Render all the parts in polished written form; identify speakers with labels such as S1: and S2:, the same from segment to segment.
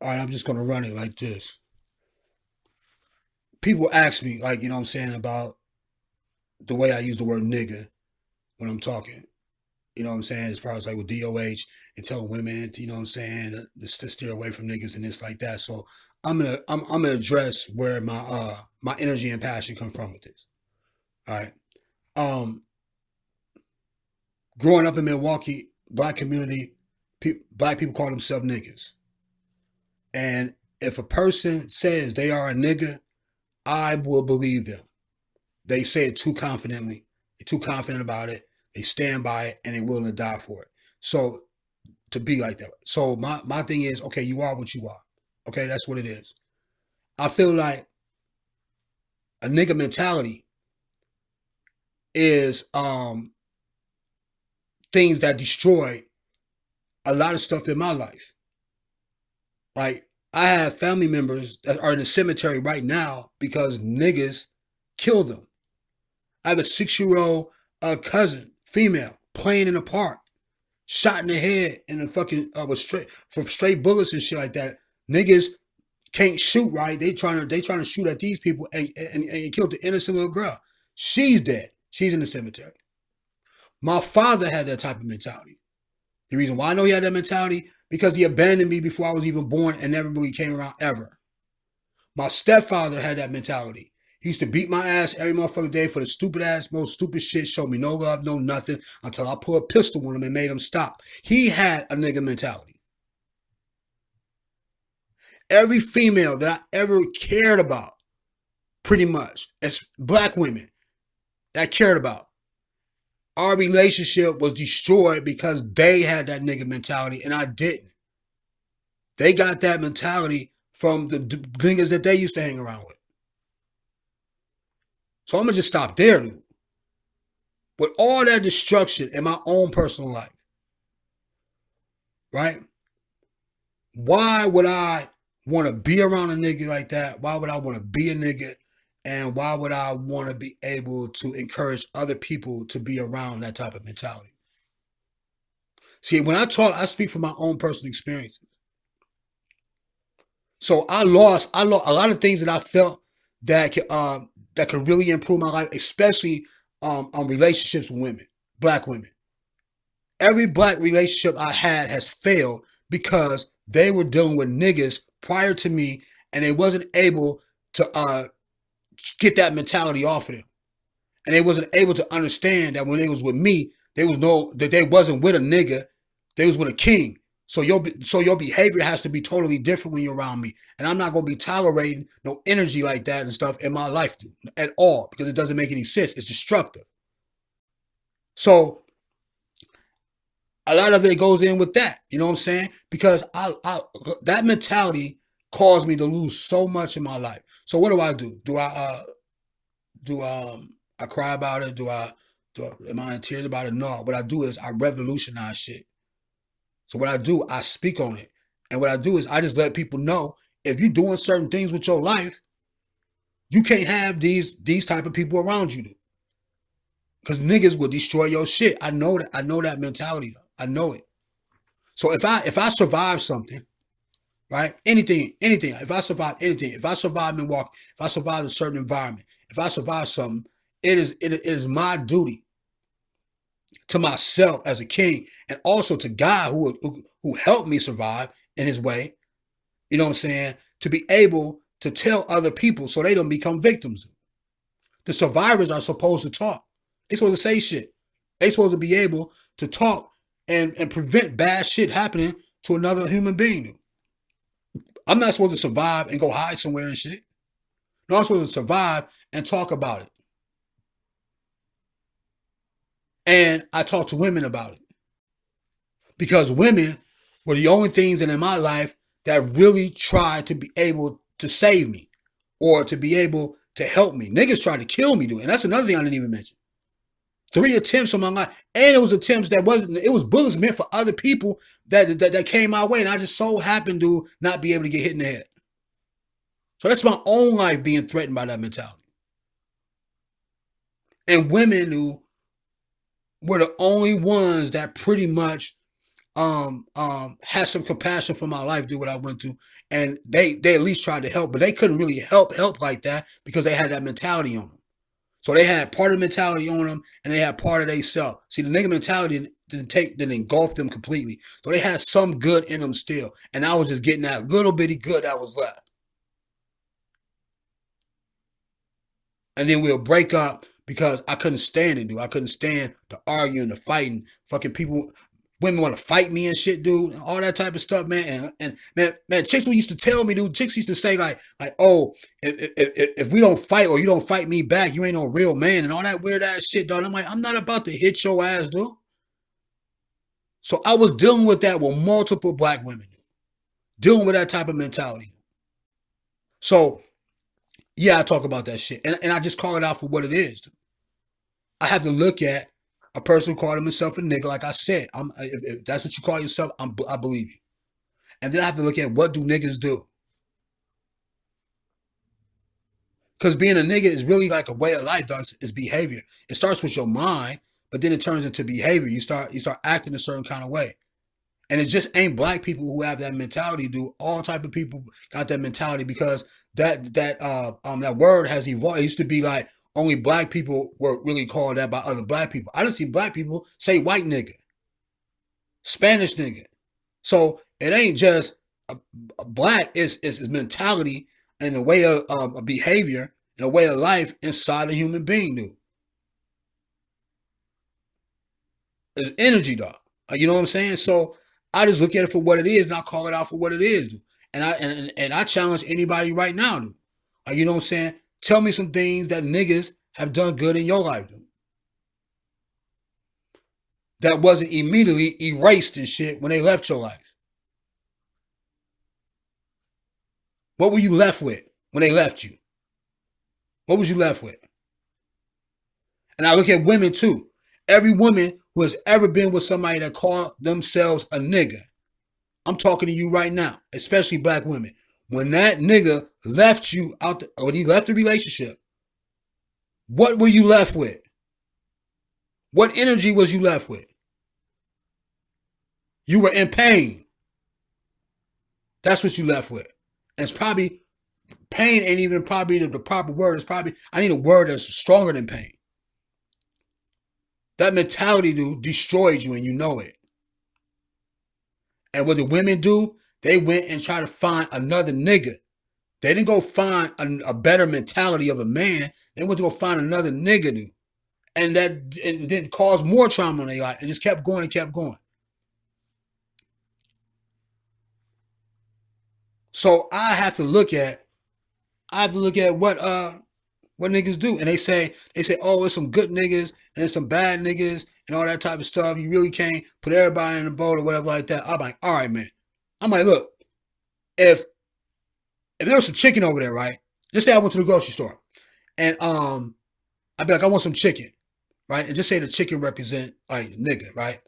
S1: All right, I'm just gonna run it like this. People ask me, like, you know what I'm saying, about the way I use the word nigga when I'm talking. You know what I'm saying? As far as like with DOH and telling women, you know what I'm saying, to steer away from niggas and this like that. So I'm gonna address where my energy and passion come from with this. All right. Um, Growing up in Milwaukee, black community, black people call themselves niggas. And if a person says they are a nigga, I will believe them. They say it too confidently. They're too confident about it. They stand by it and they're willing to die for it. So to be like that. So my thing is, okay, you are what you are. Okay, that's what it is. I feel like a nigga mentality is things that destroy a lot of stuff in my life. Like I have family members that are in the cemetery right now because niggas killed them. I have a 6-year-old cousin, female, playing in the park, shot in the head and the fucking with straight bullets and shit like that. Niggas can't shoot right. They trying to shoot at these people and killed the innocent little girl. She's dead. She's in the cemetery. My father had that type of mentality. The reason why I know he had that mentality because he abandoned me before I was even born and never really came around ever. My stepfather had that mentality. He used to beat my ass every motherfucking day for the stupid ass, most stupid shit, showed me no love, no nothing, until I put a pistol on him and made him stop. He had a nigga mentality. Every female that I ever cared about, pretty much, as black women that I cared about, our relationship was destroyed because they had that nigga mentality and I didn't. They got that mentality from the niggas that they used to hang around with. So I'm gonna just stop there, dude. With all that destruction in my own personal life, right? Why would I want to be around a nigga like that? Why would I want to be a nigga? And why would I want to be able to encourage other people to be around that type of mentality? See, when I talk, I speak from my own personal experiences. So I lost a lot of things that I felt that could really improve my life, especially on relationships with women, black women. Every black relationship I had has failed because they were dealing with niggas prior to me, and they wasn't able to get that mentality off of them, and they wasn't able to understand that when they was with me, they was no that they wasn't with a nigga, they was with a king. So your behavior has to be totally different when you're around me, and I'm not gonna be tolerating no energy like that and stuff in my life, dude, at all, because it doesn't make any sense. It's destructive. So a lot of it goes in with that. You know what I'm saying? Because that mentality caused me to lose so much in my life. So what do I do? Do I cry about it? Am I in tears about it? No. What I do is I revolutionize shit. So what I do, I speak on it. And what I do is I just let people know if you're doing certain things with your life, you can't have these type of people around you. Because niggas will destroy your shit. I know that. I know that mentality though. I know it. So if I survive something, right? Anything. If I survive anything, if I survive Milwaukee, if I survive a certain environment, if I survive something, it is my duty to myself as a king, and also to God who helped me survive in His way. You know what I'm saying? To be able to tell other people so they don't become victims. The survivors are supposed to talk. They're supposed to say shit. They're supposed to be able to talk and prevent bad shit happening to another human being. I'm not supposed to survive and go hide somewhere and shit. No, I'm supposed to survive and talk about it. And I talk to women about it. Because women were the only things in my life that really tried to be able to save me or to be able to help me. Niggas tried to kill me, dude. And that's another thing I didn't even mention. 3 attempts on my life. And it was attempts that wasn't, it was bullets meant for other people that came my way. And I just so happened to not be able to get hit in the head. So that's my own life being threatened by that mentality. And women who were the only ones that pretty much had some compassion for my life, do what I went through, and they at least tried to help, but they couldn't really help like that because they had that mentality on them. So they had part of the mentality on them, and they had part of they self. See, the nigga mentality didn't engulf them completely. So they had some good in them still, and I was just getting that little bitty good that was left. And then we'll break up because I couldn't stand it, dude. I couldn't stand the arguing, the fighting. Fucking people, women want to fight me and shit, dude. All that type of stuff, man. And man, chicks used to tell me, dude. Chicks used to say like, oh, if we don't fight or you don't fight me back, you ain't no real man and all that weird ass shit, dog. I'm like, I'm not about to hit your ass, dude. So I was dealing with that with multiple black women, dude. Dealing with that type of mentality. So yeah, I talk about that shit, and I just call it out for what it is. Dude. I have to look at a person who called himself a nigga. Like I said, if that's what you call yourself, I believe you. And then I have to look at what do niggas do. Because being a nigga is really like a way of life, dog. It's behavior. It starts with your mind, but then it turns into behavior. You start acting a certain kind of way. And it just ain't black people who have that mentality, dude. All type of people got that mentality because that word has evolved. It used to be like only black people were really called that by other black people. I done see black people say white nigga, Spanish nigga. So it ain't just a black. It's mentality and a way of behavior and a way of life inside a human being, dude. It's energy, dog. You know what I'm saying? So I just look at it for what it is, and I call it out for what it is, dude. And I challenge anybody right now, dude. You know what I'm saying? Tell me some things that niggas have done good in your life, dude. That wasn't immediately erased and shit when they left your life. What were you left with when they left you? What was you left with? And I look at women too. Every woman who has ever been with somebody that called themselves a nigga, I'm talking to you right now, especially black women. When that nigga left you when he left the relationship, what were you left with? What energy was you left with? You were in pain. That's what you left with. And it's probably, pain ain't even probably the proper word. It's probably, I need a word that's stronger than pain. That mentality, dude, destroyed you and you know it. And what the women do, they went and tried to find another nigga. They didn't go find a better mentality of a man. They went to go find another nigga, dude. And that didn't cause more trauma in their life. It just kept going and kept going. So I have to look at what niggas do. And they say, oh, it's some good niggas and there's some bad niggas and all that type of stuff. You really can't put everybody in the boat or whatever like that. I'm like, all right, man. I'm like, look, if there was some chicken over there, right? Just say I went to the grocery store and I'd be like, I want some chicken, right? And just say the chicken represent like nigga, right?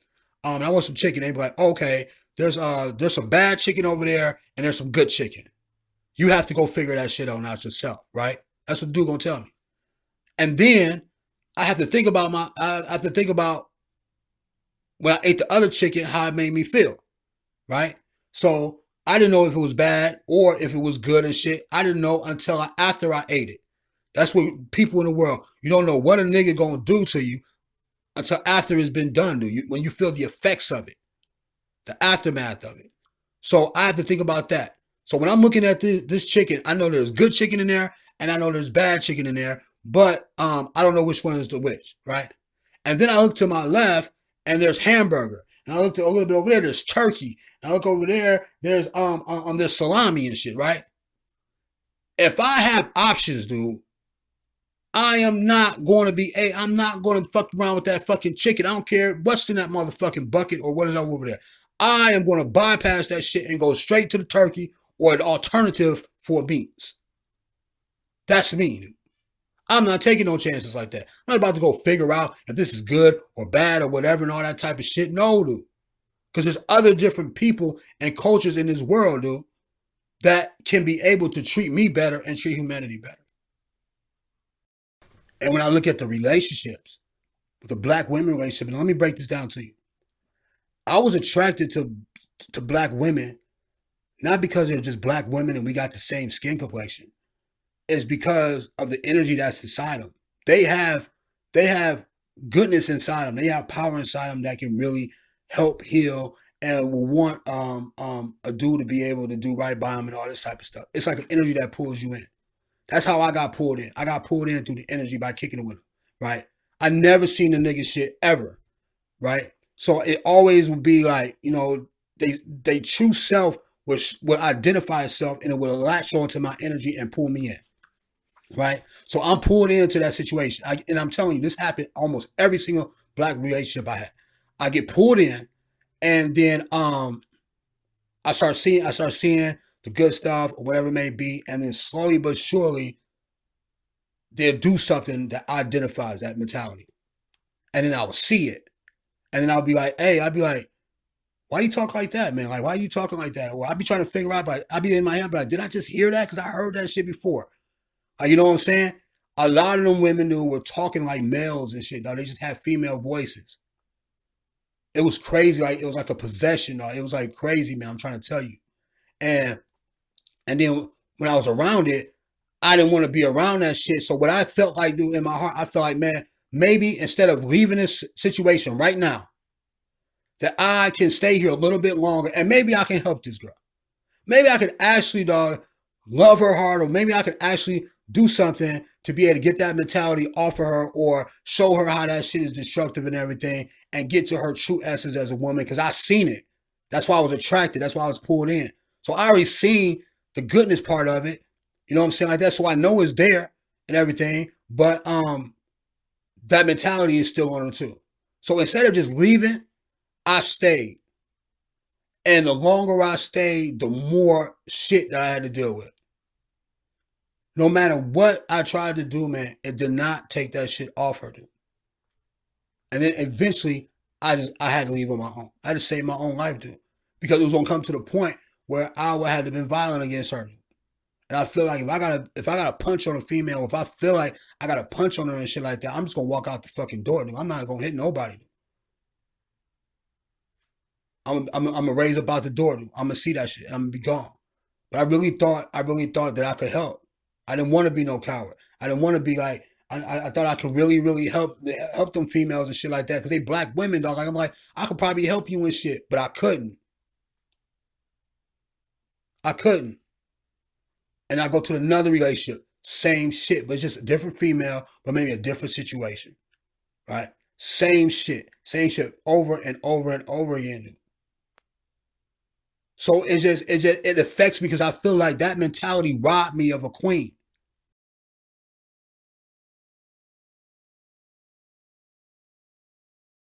S1: I want some chicken. They'd be like, okay, there's some bad chicken over there and there's some good chicken. You have to go figure that shit out yourself, right? That's what the dude gonna tell me. And then I have to think about when I ate the other chicken, how it made me feel, right? So I didn't know if it was bad or if it was good and shit. I didn't know until after I ate it. That's what people in the world, you don't know what a nigga gonna do to you until after it's been done, dude. When you feel the effects of it, the aftermath of it. So I have to think about that. So when I'm looking at this chicken, I know there's good chicken in there and I know there's bad chicken in there, but I don't know which one is the which, right? And then I look to my left and there's hamburger. And I look to a little bit over there, there's turkey. And I look over there, there's salami and shit, right? If I have options, dude, I'm not going to fuck around with that fucking chicken. I don't care what's in that motherfucking bucket or what is over there. I am going to bypass that shit and go straight to the turkey or the alternative for meats. That's me, dude. I'm not taking no chances like that. I'm not about to go figure out if this is good or bad or whatever and all that type of shit. No, dude. Because there's other different people and cultures in this world, dude, that can be able to treat me better and treat humanity better. And when I look at the relationships, with the black women relationship, and let me break this down to you. I was attracted to black women, not because they're just black women and we got the same skin complexion. It's because of the energy that's inside them. They have they have goodness inside them. They have power inside them that can really help heal and will want a dude to be able to do right by them and all this type of stuff. It's like an energy that pulls you in. That's how I got pulled in. I got pulled in through the energy by kicking it with them, right? I never seen the nigga shit ever, right? So it always would be like, they true self would identify itself and it would latch onto my energy and pull me in, right? So I'm pulled into that situation. And I'm telling you, this happened almost every single black relationship I had. I get pulled in, and then I start seeing the good stuff or whatever it may be, and then slowly but surely they'll do something that identifies that mentality. And then I will see it. And then I'll be like, hey, I'll be like, why you talk like that, man? Like, why are you talking like that? Or I'll be trying to figure out, but I'll be in my head, but did I just hear that? Because I heard that shit before. You know what I'm saying? A lot of them women who were talking like males and shit, though, they just had female voices. It was crazy. Like, it was like a possession, though. It was like crazy, man. I'm trying to tell you. And and then when I was around it, I didn't want to be around that shit. So what I felt like, dude, in my heart, I felt like, man, maybe instead of leaving this situation right now, that I can stay here a little bit longer and maybe I can help this girl. Maybe I can actually, dog, love her hard, or maybe I can actually do something to be able to get that mentality off of her or show her how that shit is destructive and everything and get to her true essence as a woman, because I seen it. That's why I was attracted. That's why I was pulled in. So I already seen the goodness part of it. You know what I'm saying? Like that. So I know it's there and everything. But that mentality is still on them too. So instead of just leaving, I stayed. And the longer I stayed, the more shit that I had to deal with. No matter what I tried to do, man, it did not take that shit off her, dude. And then eventually, I had to leave on my own. I had to save my own life, dude, because it was gonna come to the point where I would have to been violent against her. And I feel like if I gotta punch on a female, if I feel like I gotta punch on her and shit like that, I'm just gonna walk out the fucking door, dude. I'm not gonna hit nobody, dude. I'm gonna raise up out the door, dude. I'm gonna see that shit and I'm gonna be gone. But I really thought that I could help. I didn't want to be no coward. I didn't want to be like, I thought I could really, really help them females and shit like that. Cause they black women, dog. Like, I'm like, I could probably help you and shit, but I couldn't. I couldn't. And I go to another relationship, same shit, but it's just a different female, but maybe a different situation, right? Same shit, over and over and over again. So it affects me because I feel like that mentality robbed me of a queen.